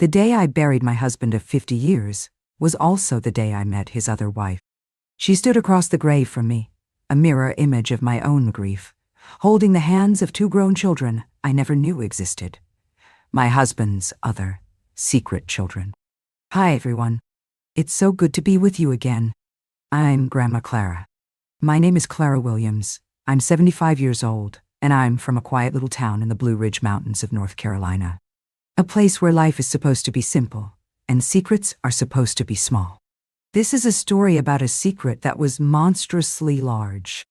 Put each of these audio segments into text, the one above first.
The day I buried my husband of 50 years was also the day I met his other wife. She stood across the grave from me, a mirror image of my own grief, holding the hands of 2 grown children I never knew existed. My husband's other, secret children. Hi everyone. It's so good to be with you again. I'm Grandma Clara. My name is Clara Williams. I'm 75 years old, and I'm from a quiet little town in the Blue Ridge Mountains of North Carolina. A place where life is supposed to be simple, and secrets are supposed to be small. This is a story about a secret that was monstrously large.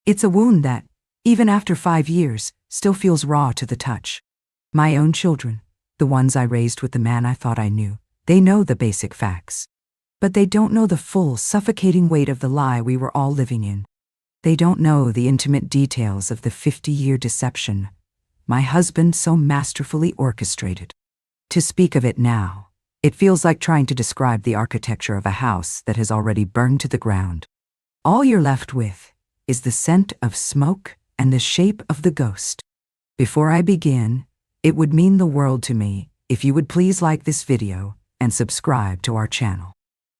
It's a wound that, even after 5 years, still feels raw to the touch. My own children, the ones I raised with the man I thought I knew, they know the basic facts. But they don't know the full, suffocating weight of the lie we were all living in. They don't know the intimate details of the 50-year deception my husband so masterfully orchestrated. To speak of it now, it feels like trying to describe the architecture of a house that has already burned to the ground. All you're left with is the scent of smoke and the shape of the ghost. Before I begin, it would mean the world to me if you would please like this video and subscribe to our channel.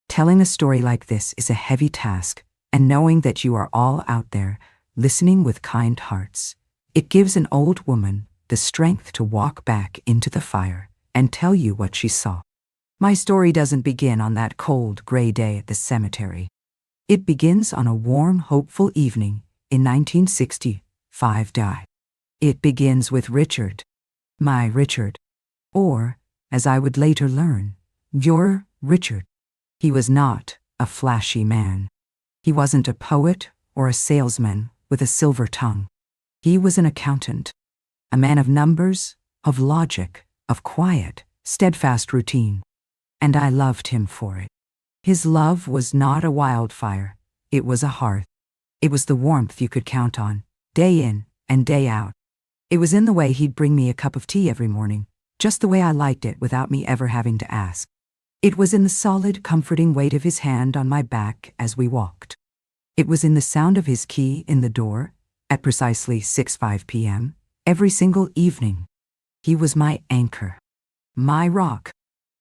Telling a story like this is a heavy task, and knowing that you are all out there listening with kind hearts, it gives an old woman the strength to walk back into the fire and tell you what she saw. My story doesn't begin on that cold, gray day at the cemetery. It begins on a warm, hopeful evening in 1965. It begins with Richard. My Richard. Or, as I would later learn, your Richard. He was not a flashy man. He wasn't a poet or a salesman with a silver tongue. He was an accountant, a man of numbers, of logic, of quiet, steadfast routine. And I loved him for it. His love was not a wildfire, it was a hearth. It was the warmth you could count on, day in and day out. It was in the way he'd bring me a cup of tea every morning, just the way I liked it without me ever having to ask. It was in the solid, comforting weight of his hand on my back as we walked. It was in the sound of his key in the door at precisely 6:05 p.m. every single evening. He was my anchor, my rock,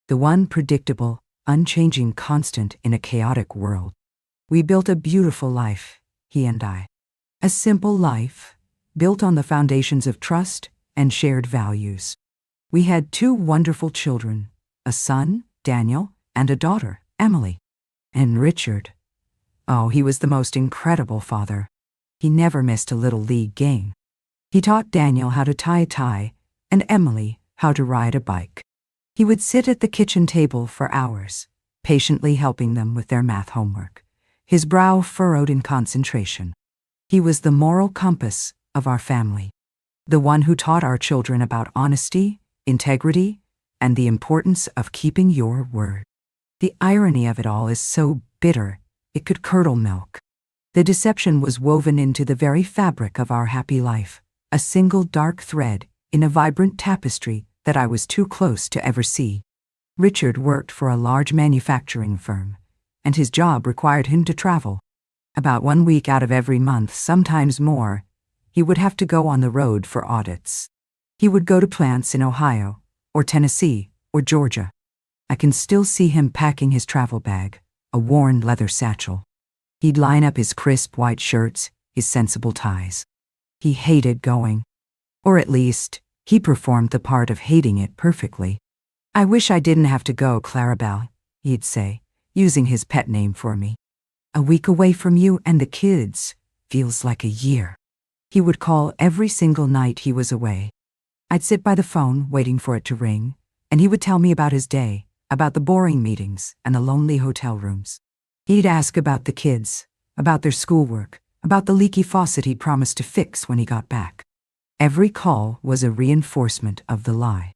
the one predictable, unchanging constant in a chaotic world. We built a beautiful life, he and I. A simple life, built on the foundations of trust and shared values. We had 2 wonderful children, a son, Daniel, and a daughter, Emily. And Richard. Oh, he was the most incredible father. He never missed a little league game. He taught Daniel how to tie a tie and Emily how to ride a bike. He would sit at the kitchen table for hours, patiently helping them with their math homework, his brow furrowed in concentration. He was the moral compass of our family, the one who taught our children about honesty, integrity, and the importance of keeping your word. The irony of it all is so bitter, it could curdle milk. The deception was woven into the very fabric of our happy life, a single dark thread in a vibrant tapestry that I was too close to ever see. Richard worked for a large manufacturing firm, and his job required him to travel. About 1 week out of every month, sometimes more, he would have to go on the road for audits. He would go to plants in Ohio, or Tennessee, or Georgia. I can still see him packing his travel bag, a worn leather satchel. He'd line up his crisp white shirts, his sensible ties. He hated going. Or at least, he performed the part of hating it perfectly. "I wish I didn't have to go, Clarabelle," he'd say, using his pet name for me. "A week away from you and the kids feels like a year." He would call every single night he was away. I'd sit by the phone waiting for it to ring, and he would tell me about his day, about the boring meetings and the lonely hotel rooms. He'd ask about the kids, about their schoolwork, about the leaky faucet he'd promised to fix when he got back. Every call was a reinforcement of the lie.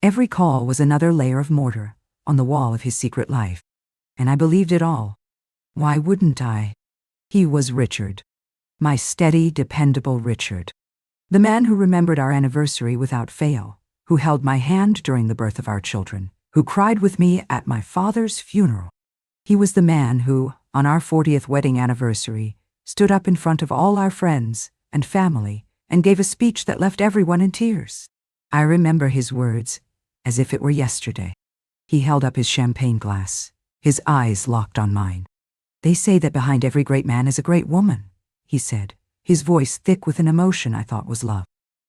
Every call was another layer of mortar on the wall of his secret life. And I believed it all. Why wouldn't I? He was Richard. My steady, dependable Richard. The man who remembered our anniversary without fail, who held my hand during the birth of our children, who cried with me at my father's funeral. He was the man who, on our 40th wedding anniversary, stood up in front of all our friends and family and gave a speech that left everyone in tears. I remember his words as if it were yesterday. He held up his champagne glass, his eyes locked on mine. "They say that behind every great man is a great woman," he said, his voice thick with an emotion I thought was love.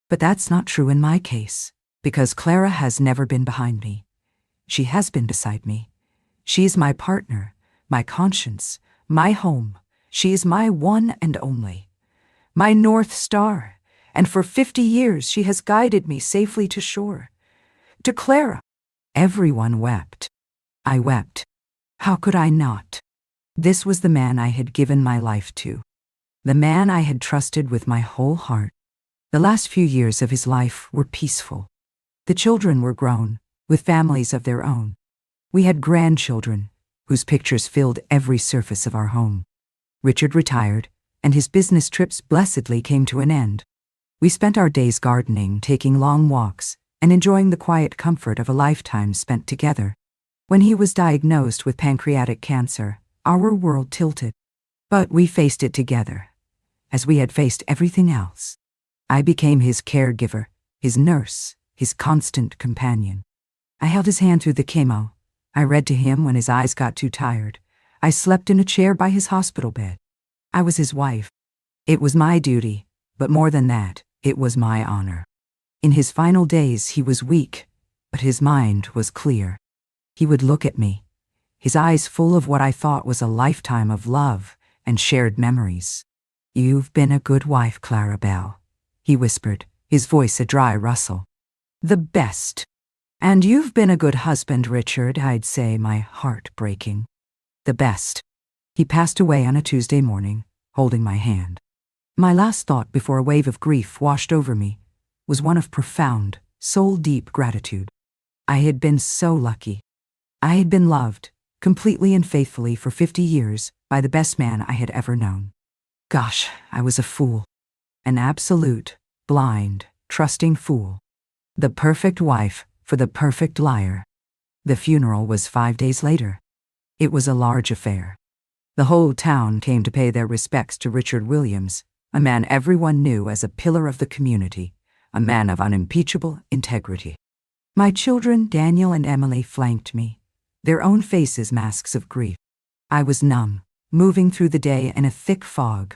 "But that's not true in my case, because Clara has never been behind me. She has been beside me. She is my partner, my conscience, my home. She is my one and only, my North Star, and for 50 years she has guided me safely to shore. To Clara." Everyone wept. I wept. How could I not? This was the man I had given my life to, the man I had trusted with my whole heart. The last few years of his life were peaceful. The children were grown, with families of their own. We had grandchildren, whose pictures filled every surface of our home. Richard retired, and his business trips blessedly came to an end. We spent our days gardening, taking long walks, and enjoying the quiet comfort of a lifetime spent together. When he was diagnosed with pancreatic cancer, our world tilted. But we faced it together, as we had faced everything else. I became his caregiver, his nurse, his constant companion. I held his hand through the chemo. I read to him when his eyes got too tired. I slept in a chair by his hospital bed. I was his wife. It was my duty, but more than that, it was my honor. In his final days, he was weak, but his mind was clear. He would look at me, his eyes full of what I thought was a lifetime of love and shared memories. "You've been a good wife, Clara Belle," he whispered, his voice a dry rustle. "The best. And you've been a good husband, Richard," I'd say, my heart breaking. "The best." He passed away on a Tuesday morning, holding my hand. My last thought before a wave of grief washed over me was one of profound, soul-deep gratitude. I had been so lucky. I had been loved, completely and faithfully for 50 years, by the best man I had ever known. Gosh, I was a fool. An absolute, blind, trusting fool. The perfect wife for the perfect liar. The funeral was 5 days later. It was a large affair. The whole town came to pay their respects to Richard Williams, a man everyone knew as a pillar of the community, a man of unimpeachable integrity. My children, Daniel and Emily, flanked me, their own faces masks of grief. I was numb, moving through the day in a thick fog.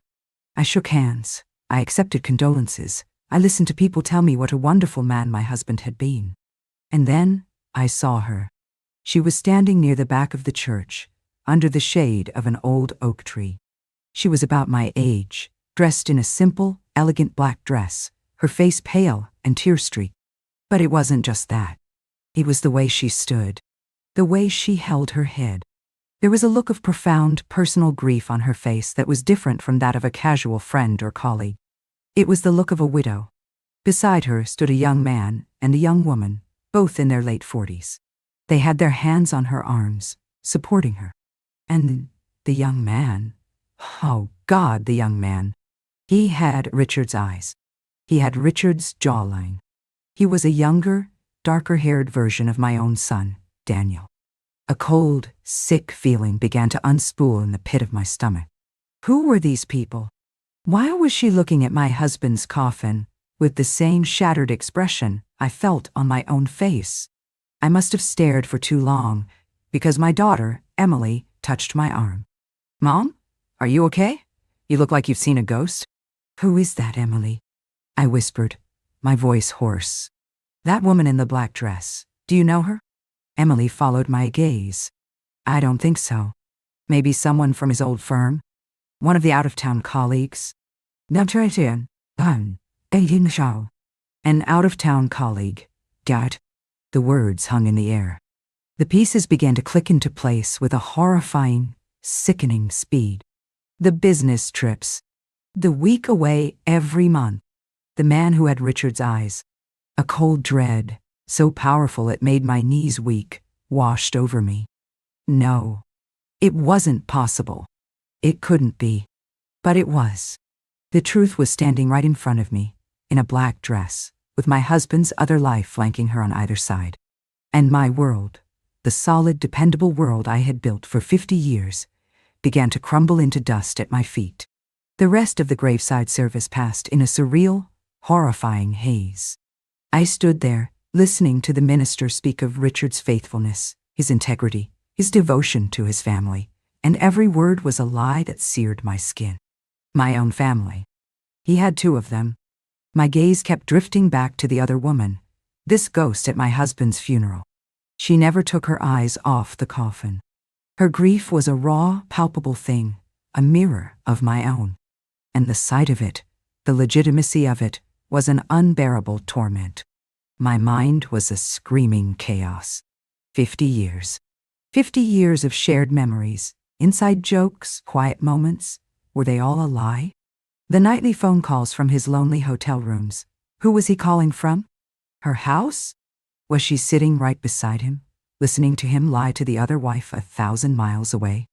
I shook hands. I accepted condolences. I listened to people tell me what a wonderful man my husband had been. And then I saw her. She was standing near the back of the church, under the shade of an old oak tree. She was about my age, dressed in a simple, elegant black dress, her face pale and tear-streaked. But it wasn't just that. It was the way she stood, the way she held her head. There was a look of profound, personal grief on her face that was different from that of a casual friend or colleague. It was the look of a widow. Beside her stood a young man and a young woman, both in their late 40s. They had their hands on her arms, supporting her. And the young man, oh God, the young man. He had Richard's eyes. He had Richard's jawline. He was a younger, darker-haired version of my own son, Daniel. A cold, sick feeling began to unspool in the pit of my stomach. Who were these people? Why was she looking at my husband's coffin with the same shattered expression I felt on my own face? I must have stared for too long, because my daughter, Emily, touched my arm. "Mom, are you okay? You look like you've seen a ghost." "Who is that, Emily?" I whispered, my voice hoarse. "That woman in the black dress. Do you know her?" Emily followed my gaze. "I don't think so. Maybe someone from his old firm? One of the out-of-town colleagues?" "An out-of-town colleague. Dad." The words hung in the air. The pieces began to click into place with a horrifying, sickening speed. The business trips. The week away every month. The man who had Richard's eyes. A cold dread, so powerful it made my knees weak, washed over me. No. It wasn't possible. It couldn't be. But it was. The truth was standing right in front of me, in a black dress, with my husband's other life flanking her on either side. And my world, the solid, dependable world I had built for 50 years, began to crumble into dust at my feet. The rest of the graveside service passed in a surreal, horrifying haze. I stood there, listening to the minister speak of Richard's faithfulness, his integrity, his devotion to his family, and every word was a lie that seared my skin. My own family. He had two of them. My gaze kept drifting back to the other woman, this ghost at my husband's funeral. She never took her eyes off the coffin. Her grief was a raw, palpable thing, a mirror of my own. And the sight of it, the legitimacy of it, was an unbearable torment. My mind was a screaming chaos. 50 years. 50 years of shared memories, inside jokes, quiet moments. Were they all a lie? The nightly phone calls from his lonely hotel rooms. Who was he calling from? Her house? Was she sitting right beside him, listening to him lie to the other wife 1,000 miles away?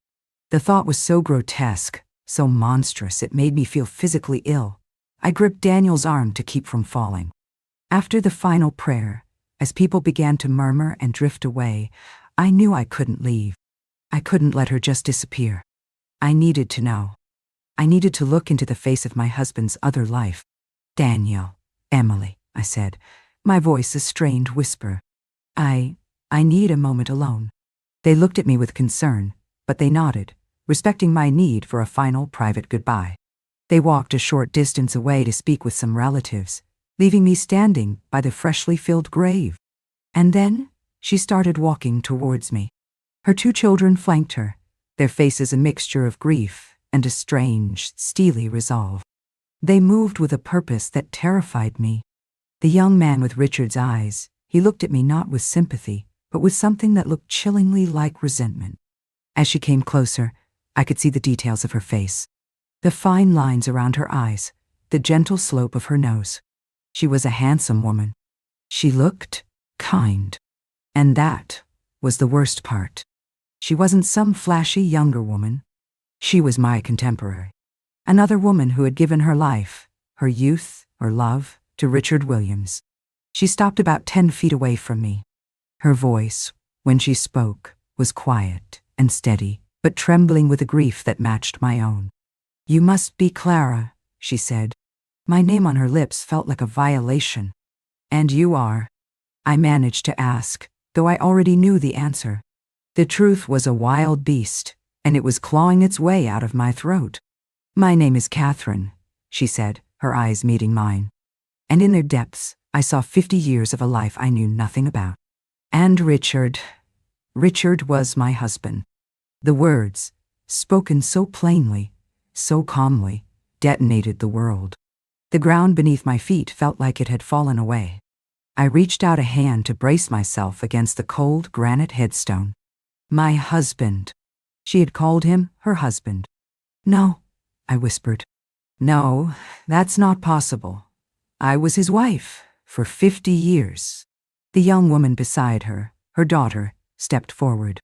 The thought was so grotesque, so monstrous, it made me feel physically ill. I gripped Daniel's arm to keep from falling. After the final prayer, as people began to murmur and drift away, I knew I couldn't leave. I couldn't let her just disappear. I needed to know. I needed to look into the face of my husband's other life. Daniel, Emily, I said, my voice a strained whisper. I need a moment alone. They looked at me with concern, but they nodded, respecting my need for a final private goodbye. They walked a short distance away to speak with some relatives, leaving me standing by the freshly filled grave. And then she started walking towards me. Her two children flanked her, their faces a mixture of grief and a strange, steely resolve. They moved with a purpose that terrified me. The young man with Richard's eyes, he looked at me not with sympathy, but with something that looked chillingly like resentment. As she came closer, I could see the details of her face. The fine lines around her eyes, the gentle slope of her nose. She was a handsome woman. She looked kind. And that was the worst part. She wasn't some flashy younger woman. She was my contemporary. Another woman who had given her life, her youth, her love, to Richard Williams. She stopped about 10 feet away from me. Her voice, when she spoke, was quiet and steady, but trembling with a grief that matched my own. "You must be Clara," she said. My name on her lips felt like a violation. "And you are?" I managed to ask, though I already knew the answer. The truth was a wild beast, and it was clawing its way out of my throat. "My name is Catherine," she said, her eyes meeting mine. And in their depths, I saw 50 years of a life I knew nothing about. "And Richard was my husband." The words, spoken so plainly, so calmly, detonated the world. The ground beneath my feet felt like it had fallen away. I reached out a hand to brace myself against the cold granite headstone. "My husband." She had called him her husband. "No," I whispered. "No, that's not possible. I was his wife for 50 years. The young woman beside her, her daughter, stepped forward.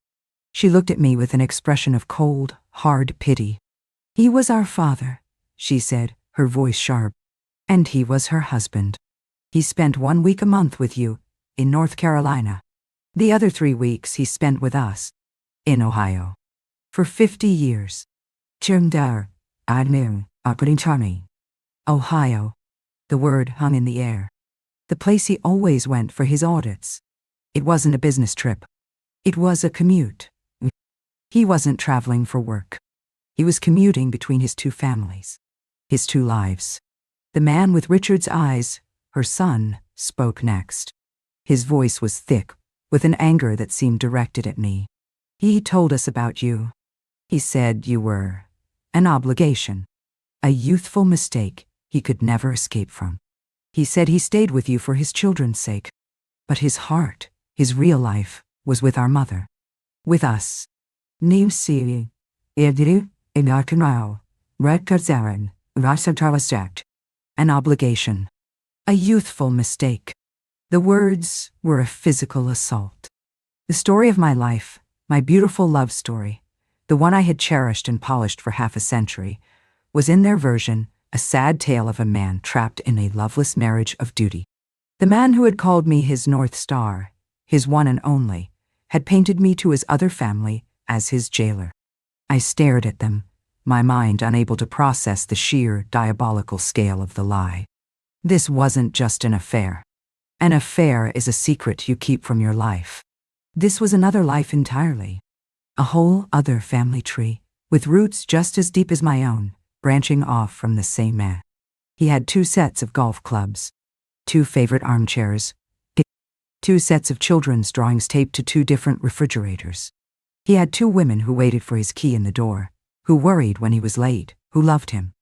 She looked at me with an expression of cold, hard pity. "He was our father," she said, her voice sharp. "And he was her husband. He spent 1 week a month with you, in North Carolina. The other 3 weeks he spent with us, in Ohio. For 50 years. Chimdar, Admir, Aprinchani. Ohio." The word hung in the air. The place he always went for his audits. It wasn't a business trip. It was a commute. He wasn't traveling for work. He was commuting between his two families, his two lives. The man with Richard's eyes, her son, spoke next. His voice was thick, with an anger that seemed directed at me. "He told us about you. He said you were an obligation, a youthful mistake he could never escape from. He said he stayed with you for his children's sake. But his heart, his real life, was with our mother. With us. Nimsi, Idri, Inakanao, Rekazaren, Rasatawasat. An obligation. A youthful mistake." The words were a physical assault. The story of my life, my beautiful love story, the one I had cherished and polished for half a century, was in their version a sad tale of a man trapped in a loveless marriage of duty. The man who had called me his North Star, his one and only, had painted me to his other family as his jailer. I stared at them, my mind unable to process the sheer, diabolical scale of the lie. This wasn't just an affair. An affair is a secret you keep from your life. This was another life entirely. A whole other family tree, with roots just as deep as my own, branching off from the same man. He had 2 sets of golf clubs, 2 favorite armchairs, 2 sets of children's drawings taped to 2 different refrigerators. He had 2 women who waited for his key in the door, who worried when he was late, who loved him.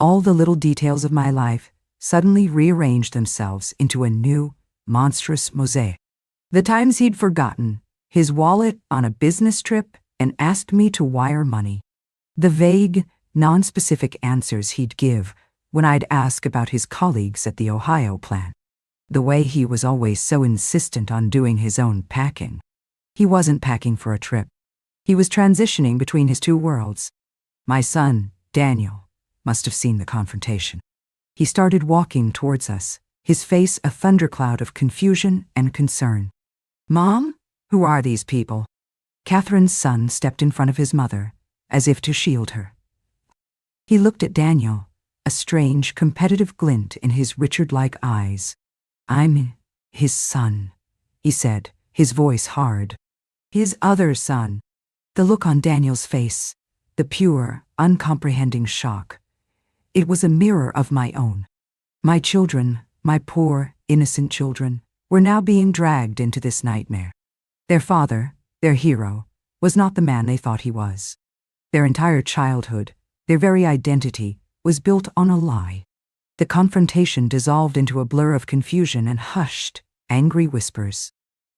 All the little details of my life suddenly rearranged themselves into a new, monstrous mosaic. The times he'd forgotten, his wallet on a business trip, and asked me to wire money. The vague, non-specific answers he'd give when I'd ask about his colleagues at the Ohio plant. The way he was always so insistent on doing his own packing. He wasn't packing for a trip. He was transitioning between his 2 worlds. My son, Daniel, must have seen the confrontation. He started walking towards us, his face a thundercloud of confusion and concern. "Mom, who are these people?" Catherine's son stepped in front of his mother, as if to shield her. He looked at Daniel, a strange, competitive glint in his Richard-like eyes. "I'm his son," he said, his voice hard. "His other son." The look on Daniel's face, the pure, uncomprehending shock. It was a mirror of my own. My children, my poor, innocent children, were now being dragged into this nightmare. Their father, their hero, was not the man they thought he was. Their entire childhood, their very identity, was built on a lie. The confrontation dissolved into a blur of confusion and hushed, angry whispers.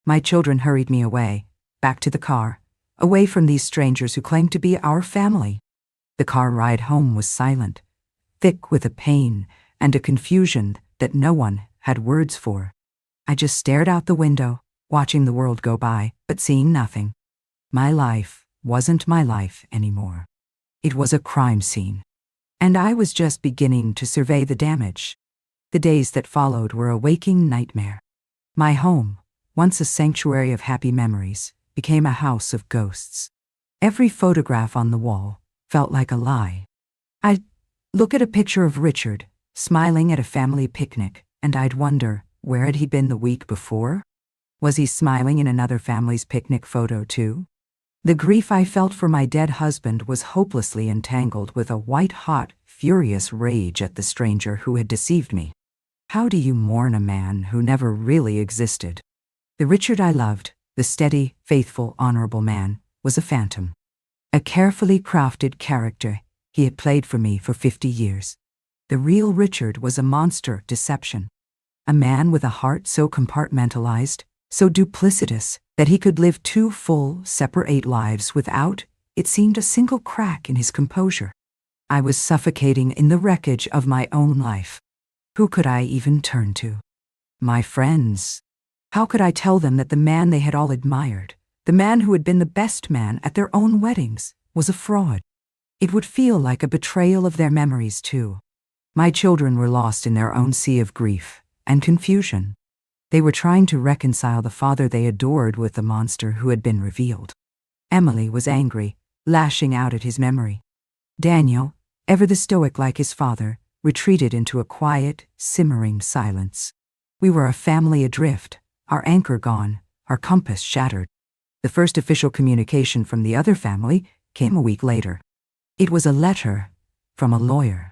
My children hurried me away, back to the car, away from these strangers who claimed to be our family. The car ride home was silent, thick with a pain and a confusion that no one had words for. I just stared out the window, watching the world go by, but seeing nothing. My life wasn't my life anymore. It was a crime scene. And I was just beginning to survey the damage. The days that followed were a waking nightmare. My home, once a sanctuary of happy memories, became a house of ghosts. Every photograph on the wall felt like a lie. I'd look at a picture of Richard, smiling at a family picnic, and I'd wonder, where had he been the week before? Was he smiling in another family's picnic photo too? The grief I felt for my dead husband was hopelessly entangled with a white-hot, furious rage at the stranger who had deceived me. How do you mourn a man who never really existed? The Richard I loved, the steady, faithful, honorable man, was a phantom. A carefully crafted character he had played for me for 50 years. The real Richard was a monster of deception. A man with a heart so compartmentalized, so duplicitous, that he could live 2 full, separate lives without, it seemed, a single crack in his composure. I was suffocating in the wreckage of my own life. Who could I even turn to? My friends. How could I tell them that the man they had all admired, the man who had been the best man at their own weddings, was a fraud? It would feel like a betrayal of their memories, too. My children were lost in their own sea of grief and confusion. They were trying to reconcile the father they adored with the monster who had been revealed. Emily was angry, lashing out at his memory. Daniel, ever the stoic like his father, retreated into a quiet, simmering silence. We were a family adrift, our anchor gone, our compass shattered. The first official communication from the other family came a week later. It was a letter from a lawyer.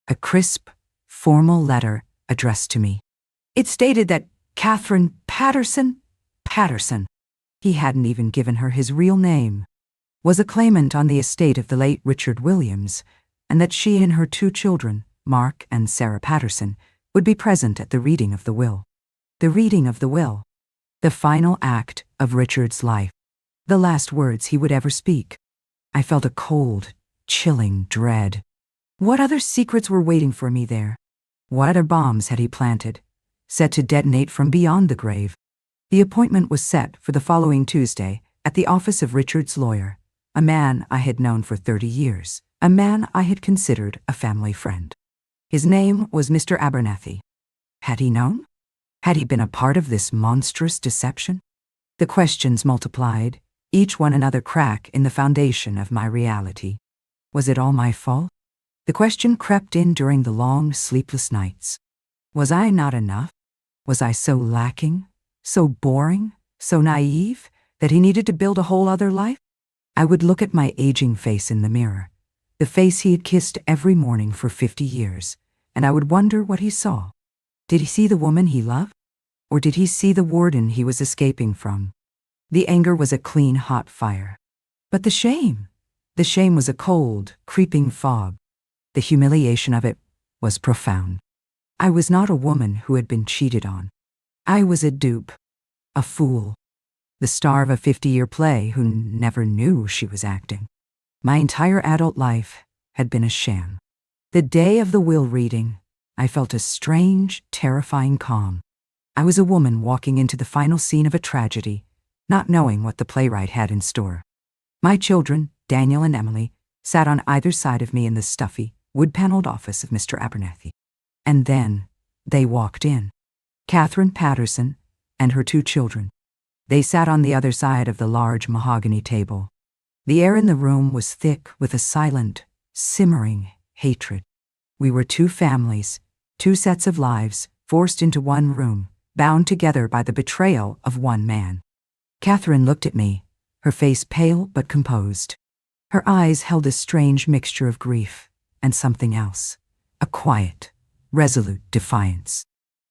A crisp, formal letter addressed to me. It stated that Catherine Patterson, he hadn't even given her his real name, was a claimant on the estate of the late Richard Williams, and that she and her 2 children, Mark and Sarah Patterson, would be present at the reading of the will. The reading of the will. The final act of Richard's life. The last words he would ever speak. I felt a cold, chilling dread. What other secrets were waiting for me there? What other bombs had he planted, set to detonate from beyond the grave? The appointment was set for the following Tuesday at the office of Richard's lawyer, a man I had known for 30 years, a man I had considered a family friend. His name was Mr. Abernathy. Had he known? Had he been a part of this monstrous deception? The questions multiplied, each one another crack in the foundation of my reality. Was it all my fault? The question crept in during the long, sleepless nights. Was I not enough? Was I so lacking, so boring, so naive, That he needed to build a whole other life? I would look at my aging face in the mirror, the face he had kissed every morning for 50 years, and I would wonder what he saw. Did he see the woman he loved? Or did he see the warden he was escaping from? The anger was a clean, hot fire. But the shame was a cold, creeping fog. The humiliation of it was profound. I was not a woman who had been cheated on. I was a dupe, a fool, the star of a 50-year play who never knew she was acting. My entire adult life had been a sham. The day of the will reading, I felt a strange, terrifying calm. I was a woman walking into the final scene of a tragedy, not knowing what the playwright had in store. My children, Daniel and Emily, sat on either side of me in the stuffy, wood-paneled office of Mr. Abernethy. And then they walked in. Catherine Patterson and her 2 children. They sat on the other side of the large mahogany table. The air in the room was thick with a silent, simmering hatred. We were 2 families, 2 sets of lives, forced into one room, bound together by the betrayal of one man. Catherine looked at me, her face pale but composed. Her eyes held a strange mixture of grief and something else, a quiet, resolute defiance,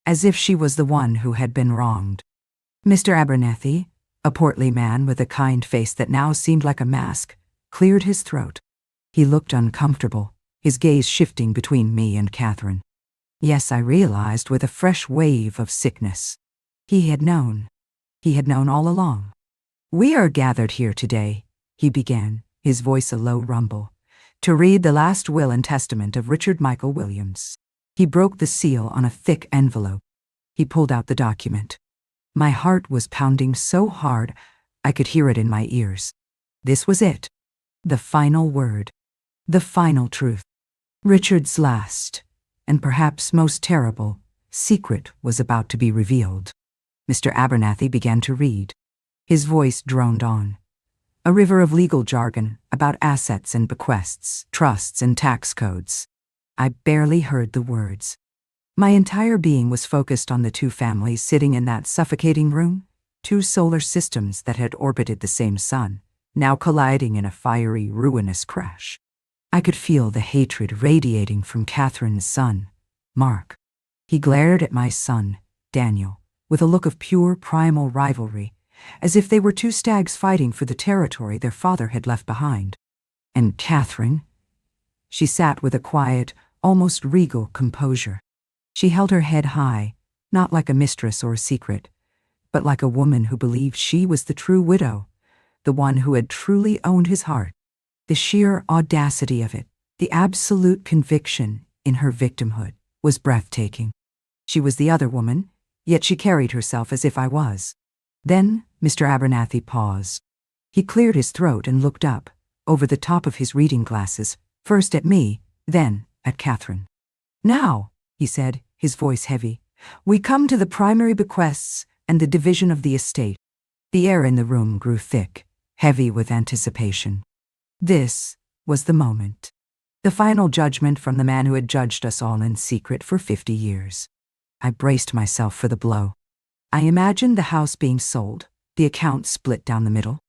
as if she was the one who had been wronged. Mr. Abernethy, a portly man with a kind face that now seemed like a mask, cleared his throat. He looked uncomfortable, his gaze shifting between me and Catherine. Yes, I realized with a fresh wave of sickness. He had known. He had known all along. "We are gathered here today," he began, his voice a low rumble, "to read the last will and testament of Richard Michael Williams." He broke the seal on a thick envelope. He pulled out the document. My heart was pounding so hard I could hear it in my ears. This was it. The final word. The final truth. Richard's last, and perhaps most terrible, secret was about to be revealed. Mr. Abernethy began to read. His voice droned on. A river of legal jargon about assets and bequests, trusts and tax codes. I barely heard the words. My entire being was focused on the 2 families sitting in that suffocating room, 2 solar systems that had orbited the same sun, now colliding in a fiery, ruinous crash. I could feel the hatred radiating from Catherine's son, Mark. He glared at my son, Daniel, with a look of pure primal rivalry, as if they were 2 stags fighting for the territory their father had left behind. And Catherine? She sat with a quiet, almost regal composure. She held her head high, not like a mistress or a secret, but like a woman who believed she was the true widow, the one who had truly owned his heart. The sheer audacity of it, the absolute conviction in her victimhood, was breathtaking. She was the other woman, yet she carried herself as if I was. Then Mr. Abernethy paused. He cleared his throat and looked up, over the top of his reading glasses, first at me, then at Catherine. "Now," he said, his voice heavy, "we come to the primary bequests and the division of the estate." The air in the room grew thick, heavy with anticipation. This was the moment. The final judgment from the man who had judged us all in secret for 50 years. I braced myself for the blow. I imagined the house being sold, the account split down the middle.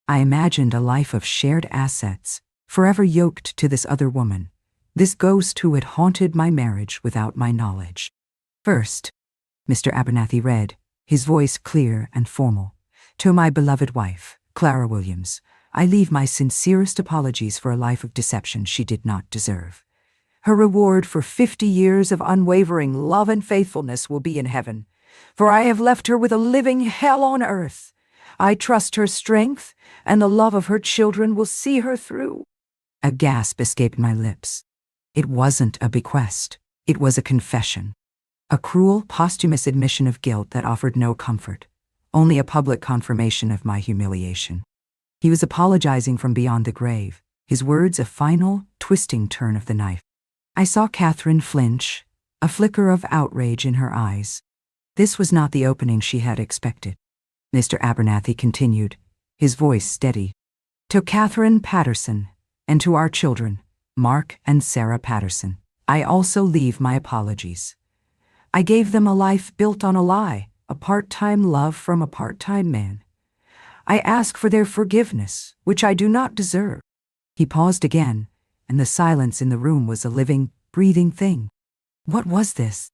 I imagined a life of shared assets, forever yoked to this other woman, this ghost who had haunted my marriage without my knowledge. "First," Mr. Abernethy read, his voice clear and formal, "to my beloved wife, Clara Williams, I leave my sincerest apologies for a life of deception she did not deserve. Her reward for 50 years of unwavering love and faithfulness will be in heaven, for I have left her with a living hell on earth. I trust her strength and the love of her children will see her through." A gasp escaped my lips. It wasn't a bequest. It was a confession. A cruel, posthumous admission of guilt that offered no comfort, only a public confirmation of my humiliation. He was apologizing from beyond the grave, his words a final, twisting turn of the knife. I saw Catherine flinch, a flicker of outrage in her eyes. This was not the opening she had expected. Mr. Abernethy continued, his voice steady. "To Catherine Patterson, and to our children, Mark and Sarah Patterson, I also leave my apologies. I gave them a life built on a lie, a part-time love from a part-time man. I ask for their forgiveness, which I do not deserve." He paused again, and the silence in the room was a living, breathing thing. What was this?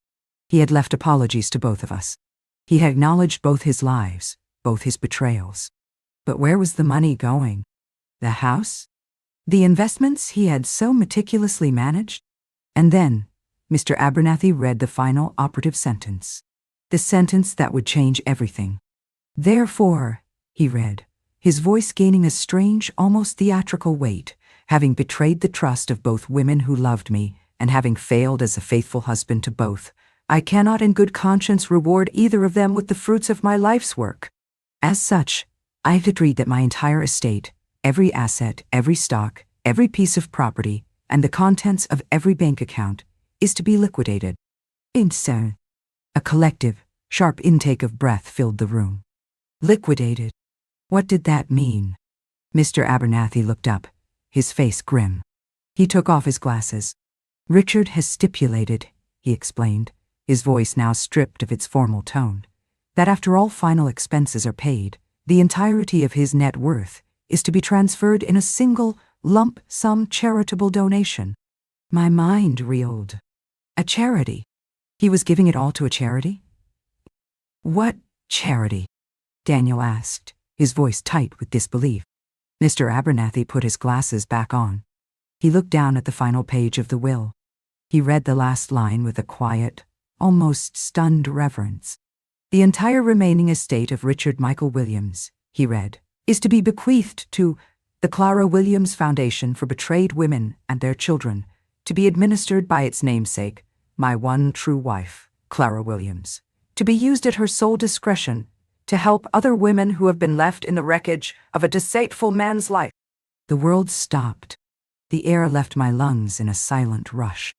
He had left apologies to both of us. He had acknowledged both his lives, both his betrayals. But where was the money going? The house? The investments he had so meticulously managed? And then, Mr. Abernathy read the final operative sentence. The sentence that would change everything. "Therefore," he read, his voice gaining a strange, almost theatrical weight, "having betrayed the trust of both women who loved me, and having failed as a faithful husband to both, I cannot in good conscience reward either of them with the fruits of my life's work. As such, I have decreed that my entire estate, every asset, every stock, every piece of property, and the contents of every bank account, is to be liquidated." Insane. A collective, sharp intake of breath filled the room. Liquidated. What did that mean? Mr. Abernathy looked up, his face grim. He took off his glasses. "Richard has stipulated," he explained, his voice now stripped of its formal tone, "that after all final expenses are paid, the entirety of his net worth is to be transferred in a single, lump sum charitable donation." My mind reeled. A charity? He was giving it all to a charity? "What charity?" Daniel asked, his voice tight with disbelief. Mr. Abernathy put his glasses back on. He looked down at the final page of the will. He read the last line with a quiet, almost stunned reverence. "The entire remaining estate of Richard Michael Williams," he read, "is to be bequeathed to the Clara Williams Foundation for Betrayed Women and Their Children, to be administered by its namesake, my one true wife, Clara Williams, to be used at her sole discretion to help other women who have been left in the wreckage of a deceitful man's life." The world stopped. The air left my lungs in a silent rush.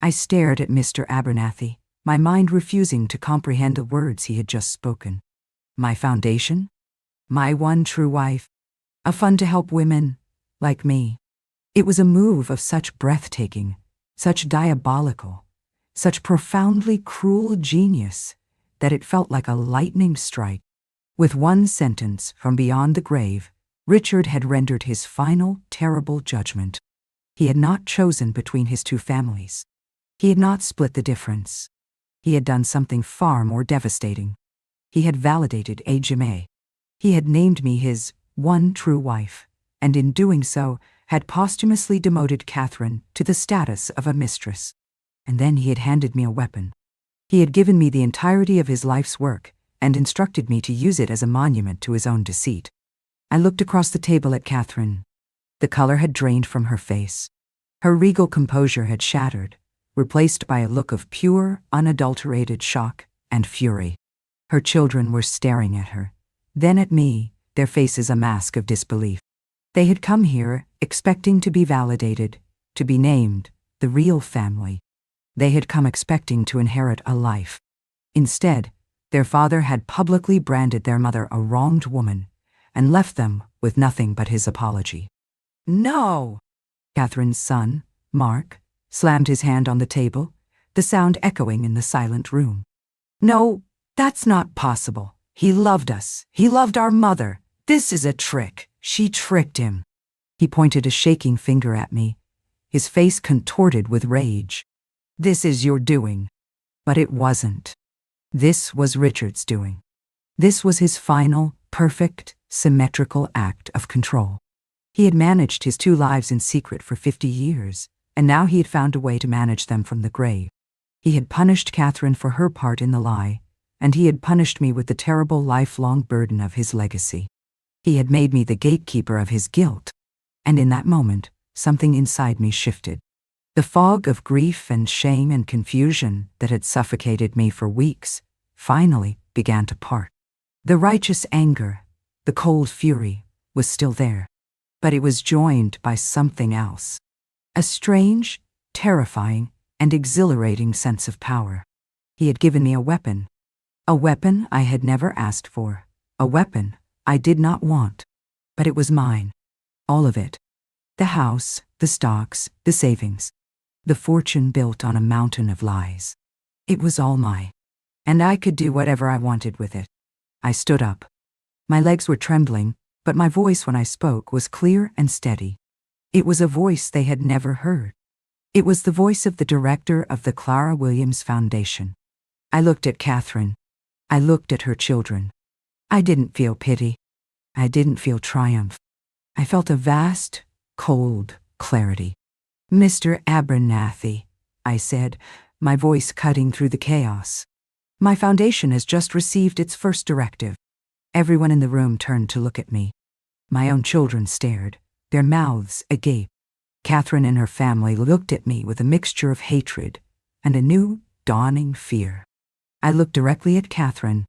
I stared at Mr. Abernathy, my mind refusing to comprehend the words he had just spoken. My foundation? My one true wife? A fund to help women like me? It was a move of such breathtaking, such diabolical, such profoundly cruel genius that it felt like a lightning strike. With one sentence from beyond the grave, Richard had rendered his final, terrible judgment. He had not chosen between his two families. He had not split the difference. He had done something far more devastating. He had validated Ajime. He had named me his one true wife, and in doing so, had posthumously demoted Catherine to the status of a mistress. And then he had handed me a weapon. He had given me the entirety of his life's work, and instructed me to use it as a monument to his own deceit. I looked across the table at Catherine. The color had drained from her face. Her regal composure had shattered, replaced by a look of pure, unadulterated shock and fury. Her children were staring at her, then at me, their faces a mask of disbelief. They had come here expecting to be validated, to be named the real family. They had come expecting to inherit a life. Instead, their father had publicly branded their mother a wronged woman and left them with nothing but his apology. "No!" Catherine's son, Mark, slammed his hand on the table, the sound echoing in the silent room. "No, that's not possible. He loved us. He loved our mother. This is a trick. She tricked him." He pointed a shaking finger at me, his face contorted with rage. "This is your doing." But it wasn't. This was Richard's doing. This was his final, perfect, symmetrical act of control. He had managed his two lives in secret for 50 years, and now he had found a way to manage them from the grave. He had punished Catherine for her part in the lie, and he had punished me with the terrible lifelong burden of his legacy. He had made me the gatekeeper of his guilt, and in that moment, something inside me shifted. The fog of grief and shame and confusion that had suffocated me for weeks finally began to part. The righteous anger, the cold fury, was still there, but it was joined by something else. A strange, terrifying, and exhilarating sense of power. He had given me a weapon I had never asked for, a weapon I did not want, but it was mine, all of it. The house, the stocks, the savings, the fortune built on a mountain of lies. It was all mine, and I could do whatever I wanted with it. I stood up. My legs were trembling, but my voice when I spoke was clear and steady. It was a voice they had never heard. It was the voice of the director of the Clara Williams Foundation. I looked at Catherine. I looked at her children. I didn't feel pity. I didn't feel triumph. I felt a vast, cold clarity. "Mr. Abernathy," I said, my voice cutting through the chaos. "My foundation has just received its first directive." Everyone in the room turned to look at me. My own children stared, their mouths agape. Catherine and her family looked at me with a mixture of hatred and a new, dawning fear. I looked directly at Catherine.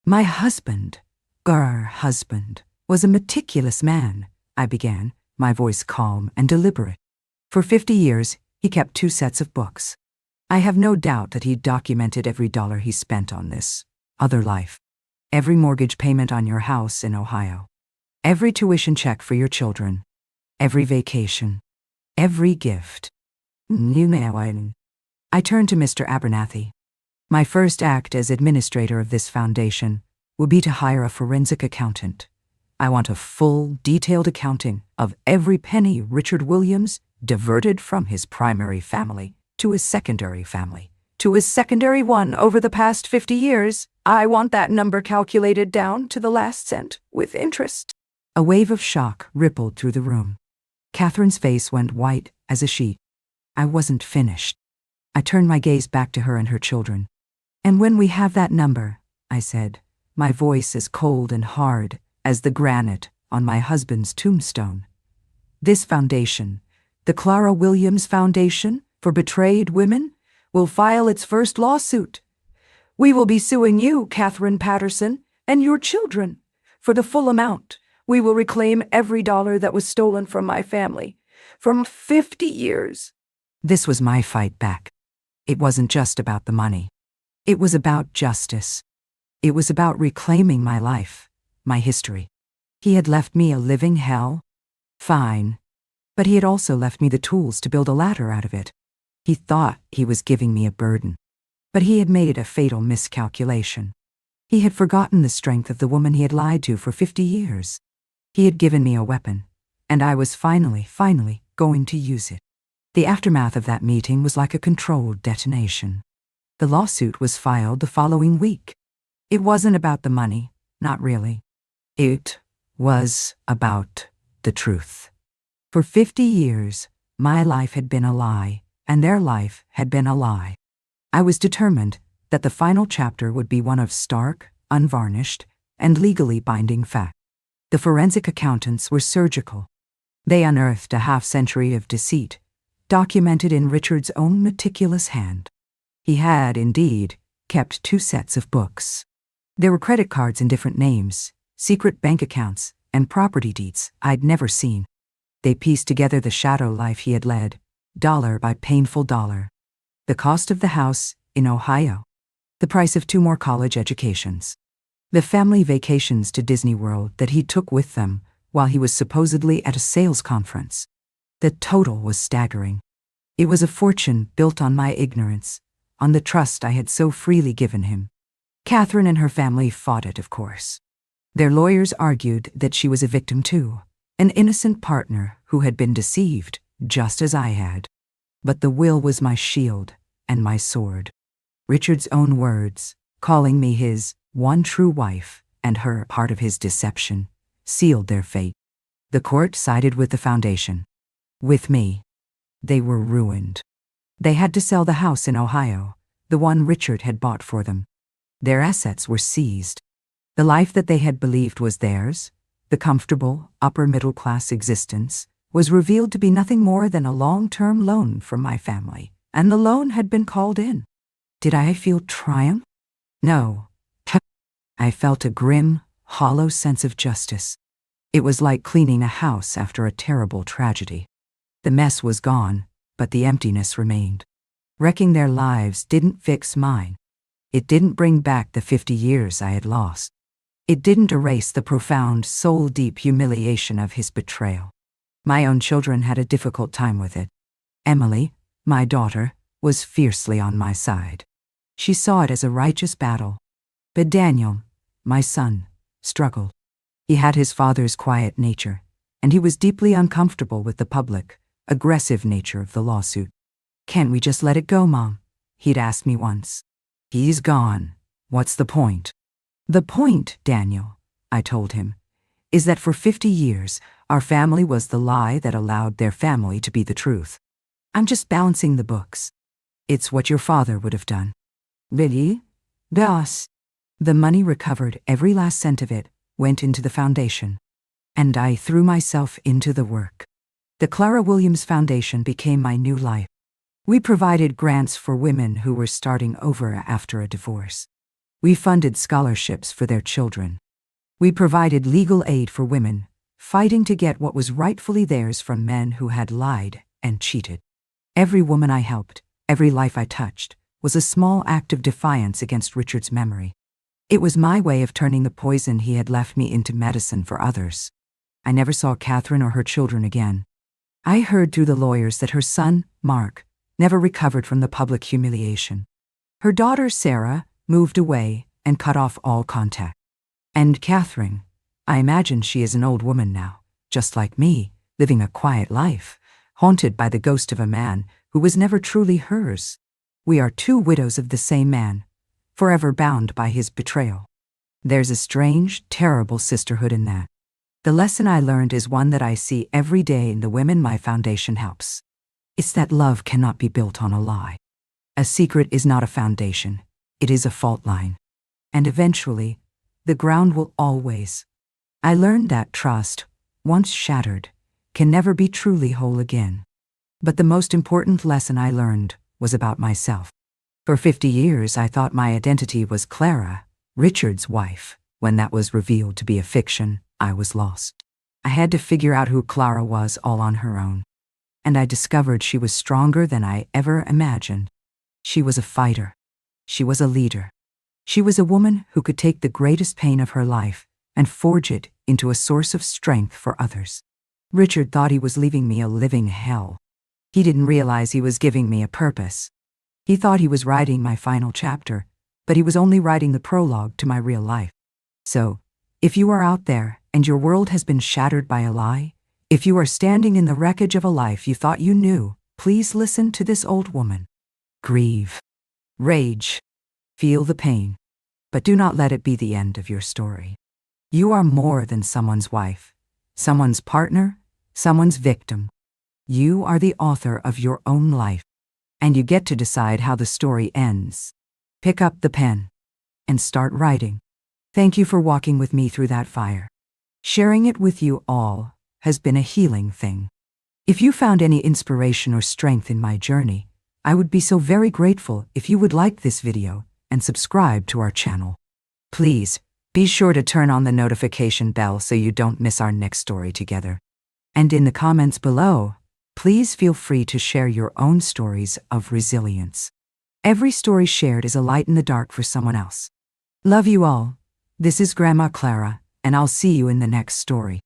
"My husband, our husband, was a meticulous man," I began, my voice calm and deliberate. "For 50 years, he kept 2 sets of books. I have no doubt that he documented every dollar he spent on this other life. Every mortgage payment on your house in Ohio. Every tuition check for your children. Every vacation. Every gift." I turned to Mr. Abernathy. "My first act as administrator of this foundation will be to hire a forensic accountant. I want a full, detailed accounting of every penny Richard Williams diverted from his primary family to his secondary family, to his secondary one over the past 50 years. I want that number calculated down to the last cent with interest." A wave of shock rippled through the room. Catherine's face went white as a sheet. I wasn't finished. I turned my gaze back to her and her children. "And when we have that number," I said, my voice as cold and hard as the granite on my husband's tombstone, "this foundation, the Clara Williams Foundation for Betrayed Women, will file its first lawsuit. We will be suing you, Catherine Patterson, and your children. For the full amount, we will reclaim every dollar that was stolen from my family, from 50 years. This was my fight back. It wasn't just about the money. It was about justice. It was about reclaiming my life, my history. He had left me a living hell. Fine. But he had also left me the tools to build a ladder out of it. He thought he was giving me a burden. But he had made a fatal miscalculation. He had forgotten the strength of the woman he had lied to for 50 years. He had given me a weapon, and I was finally going to use it. The aftermath of that meeting was like a controlled detonation. The lawsuit was filed the following week. It wasn't about the money, not really. It was about the truth. For 50 years, my life had been a lie, and their life had been a lie. I was determined that the final chapter would be one of stark, unvarnished, and legally binding fact. The forensic accountants were surgical. They unearthed a half-century of deceit, documented in Richard's own meticulous hand. He had, indeed, kept 2 sets of books. There were credit cards in different names, secret bank accounts, and property deeds I'd never seen. They pieced together the shadow life he had led, dollar by painful dollar. The cost of the house in Ohio. The price of 2 more college educations. The family vacations to Disney World that he took with them while he was supposedly at a sales conference. The total was staggering. It was a fortune built on my ignorance, on the trust I had so freely given him. Catherine and her family fought it, of course. Their lawyers argued that she was a victim too, an innocent partner who had been deceived, just as I had. But the will was my shield and my sword. Richard's own words, calling me his one true wife and her part of his deception, sealed their fate. The court sided with the foundation. With me. They were ruined. They had to sell the house in Ohio, the one Richard had bought for them. Their assets were seized. The life that they had believed was theirs, the comfortable, upper-middle-class existence, was revealed to be nothing more than a long-term loan from my family, and the loan had been called in. Did I feel triumph? No. I felt a grim, hollow sense of justice. It was like cleaning a house after a terrible tragedy. The mess was gone, but the emptiness remained. Wrecking their lives didn't fix mine. It didn't bring back the 50 years I had lost. It didn't erase the profound, soul-deep humiliation of his betrayal. My own children had a difficult time with it. Emily, my daughter, was fiercely on my side. She saw it as a righteous battle. But Daniel, my son, struggled. He had his father's quiet nature, and he was deeply uncomfortable with the public, aggressive nature of the lawsuit. "Can't we just let it go, Mom?" he'd asked me once. "He's gone. What's the point?" "The point, Daniel," I told him, "is that for 50 years, our family was the lie that allowed their family to be the truth. I'm just balancing the books. It's what your father would have done." "Really? Boss?" The money recovered, every last cent of it, went into the foundation. And I threw myself into the work. The Clara Williams Foundation became my new life. We provided grants for women who were starting over after a divorce. We funded scholarships for their children. We provided legal aid for women, fighting to get what was rightfully theirs from men who had lied and cheated. Every woman I helped, every life I touched, was a small act of defiance against Richard's memory. It was my way of turning the poison he had left me into medicine for others. I never saw Catherine or her children again. I heard through the lawyers that her son, Mark, never recovered from the public humiliation. Her daughter, Sarah, moved away and cut off all contact. And Catherine, I imagine she is an old woman now, just like me, living a quiet life, haunted by the ghost of a man who was never truly hers. We are two widows of the same man, forever bound by his betrayal. There's a strange, terrible sisterhood in that. The lesson I learned is one that I see every day in the women my foundation helps. It's that love cannot be built on a lie. A secret is not a foundation, it is a fault line. And eventually, the ground will always. I learned that trust, once shattered, can never be truly whole again. But the most important lesson I learned was about myself. For 50 years, I thought my identity was Clara, Richard's wife. When that was revealed to be a fiction, I was lost. I had to figure out who Clara was all on her own. And I discovered she was stronger than I ever imagined. She was a fighter. She was a leader. She was a woman who could take the greatest pain of her life and forge it into a source of strength for others. Richard thought he was leaving me a living hell. He didn't realize he was giving me a purpose. He thought he was writing my final chapter, but he was only writing the prologue to my real life. So, if you are out there and your world has been shattered by a lie, if you are standing in the wreckage of a life you thought you knew, please listen to this old woman. Grieve. Rage. Feel the pain. But do not let it be the end of your story. You are more than someone's wife, someone's partner, someone's victim. You are the author of your own life, and you get to decide how the story ends. Pick up the pen and start writing. Thank you for walking with me through that fire. Sharing it with you all has been a healing thing. If you found any inspiration or strength in my journey, I would be so very grateful if you would like this video and subscribe to our channel. Please, be sure to turn on the notification bell so you don't miss our next story together. And in the comments below, please feel free to share your own stories of resilience. Every story shared is a light in the dark for someone else. Love you all. This is Grandma Clara, and I'll see you in the next story.